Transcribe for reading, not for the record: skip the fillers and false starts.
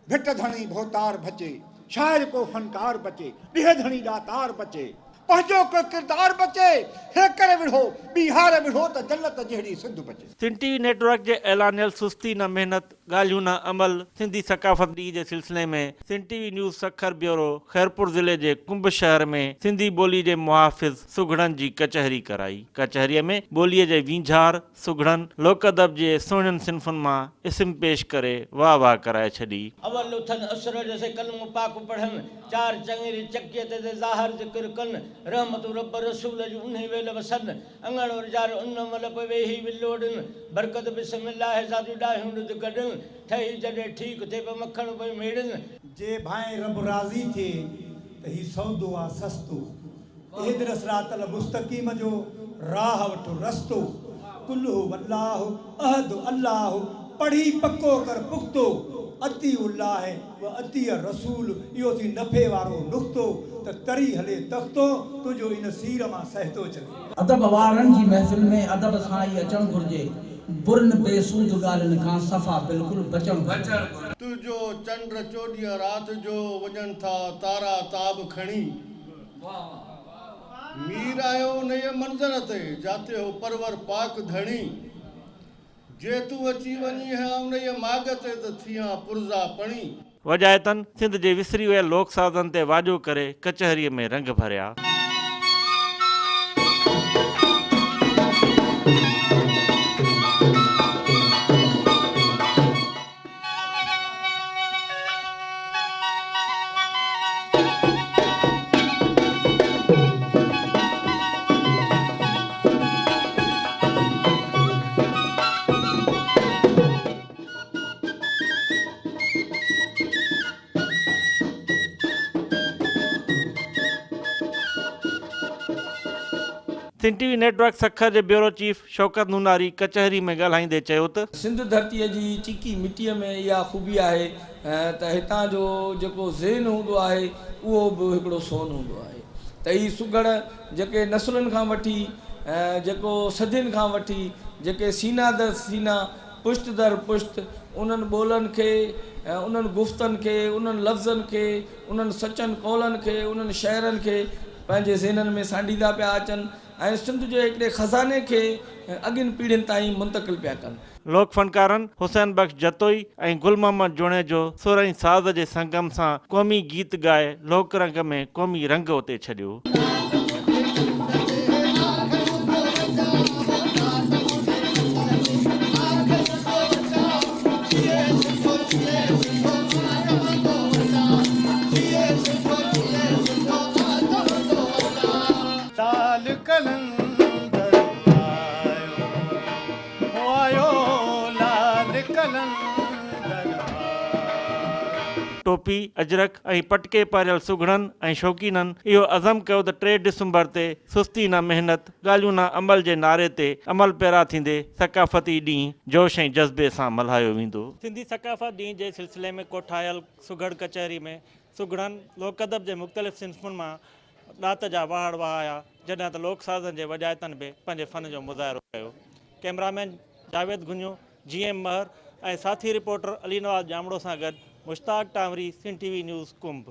भिट धणी भोतार बचे, शायर को फनकार बचे, ॾिह धणी दातार बचे, पंहिंजो को किरदार बचे, हे करे विढ़ो बिहार विढ़ो त जन्नत जहिड़ी सिंध बचे। सिंध टीवी नेटवर्क जे ऐलानियल सुस्ती न मेहनत ॻाल्हियूं न अमल सिंधी सकाफ़त ॾींहं जे सिलसिले में Sindh TV news Sukkur bureau Khairpur ज़िले जे कुंभ शहर में सिंधी ॿोली जे मुहाफ़िज़ सुघड़नि जी कचहरी कराई। कचहरीअ में ॿोलीअ जे वींझार सुघड़नि लोक अदब जे सुहिणनि सिन्फ़ुनि मां इस्म पेश करे वाह वाह कराए छॾी। अवल उथन असर जैसे कलम पाक पढ़न, चार चंगेरी चक्के ते ज़ाहिर ज़िक्र कन, रहमत रब रसूल जो उन्हें वेल वसन, अंगण और जार उन मल पे वेही विलोडन, बरकत बिस्मिल्लाह जादू डाहुं दुद गडन, ठही जडे ठीक थे पे मक्खन पे मेड़न। जे भाई रब राजी थे त ही सौदो आ सस्तो, इहदिर सिरातल मुस्तकीम जो राह वठो रस्तो, कुल्हु वल्लाहु अहद अल्लाह, पढ़ी पक्को कर पुख्तो, अती उल्लाह व अती रसूल, इहो थी नफ़े वारो नुक़्तो, त तरी हले तख्तो तुंहिंजो इन सीर मां सहतो चले। अदब वारनि जी महफ़िल में अदब सां ई अचणु घुरिजे, बुरन बेसूद ॻाल्हियुनि खां सफ़ा बिल्कुलु बचणु घुरिजे। तुझो चंड चोॾीअ राति जो वञनि था तारा ताब खणी, मीर आयो उन मंज़र ते जाते हो परवर पाक धणी, जे तूं अची वञी है उन माग ते त थियां पुरज़ा पणी। वजायतन सिंध जे विसरी वियल लोक साज़नि ते वाॼो करे कचहरीअ में रंग भरिया। सिंध टीवी नेटवर्क सखर जे ब्यूरो चीफ शौकत नूनारी कचहरी में ॻाल्हाईंदे चयो त सिंध धरतीअ जी चिकी मिटीअ में इहा ख़ूबी आहे त हितां जो जेको ज़हन हूंदो आहे उहो बि हिकिड़ो सोन हूंदो आहे। त ही सुघड़ जेके नसलुनि खां वठी जेको सदियुनि खां वठी जेके सीना दर सीना पुश्त दर पुश्त उन्हनि ॿोलनि खे उन्हनि गुफ़्तनि खे उन्हनि लफ़्ज़नि खे उन्हनि सचनि कौलनि खे उन्हनि शहरनि खे पंहिंजे ज़हननि में सांडींदा पिया अचनि ऐं सिंध जे हिकिड़े ख़ज़ाने खे अॻियुनि पीढ़ियुनि ताईं मुंतक़िल पिया कनि। लोक फनकारनि हुसैन बख्श जतोई ऐं गुल मोहम्मद जोणे जो सुरई साज़ जे संगम सां क़ौमी गीत ॻाए लोक रंग में क़ौमी रंग उते छॾियो। टोपी अजरक ऐं पटके पारियल सुघड़नि ऐं शौक़ीननि इहो अज़म कयो त 3 डिसंबर ते सुस्ती न मेहनत ॻाल्हियूं न अमल जे नारे ते अमल पैरा थींदे सकाफ़ती ॾींहुं जोश ऐं जज़्बे सां मल्हायो वेंदो। सिंधी सकाफ़त ॾींहं जे सिलसिले में कोठायल सुघड़ कचहरी में सुघड़नि लोक अदब जे मुख़्तलिफ़ सिन्फ़ुनि मां ॾात जा वहाड़ वहाया, जॾहिं त लोक साज़नि जे वजायतनि बि पंहिंजे फ़न जो मुज़ाहिरो कयो। कैमरामैन जावेद गुंजो, GM महर ऐं साथी रिपोर्टर अली नवाज़ जामड़ो सां गॾु मुश्ताक टांवरी, सिंध टीवी न्यूज़ कुंभ।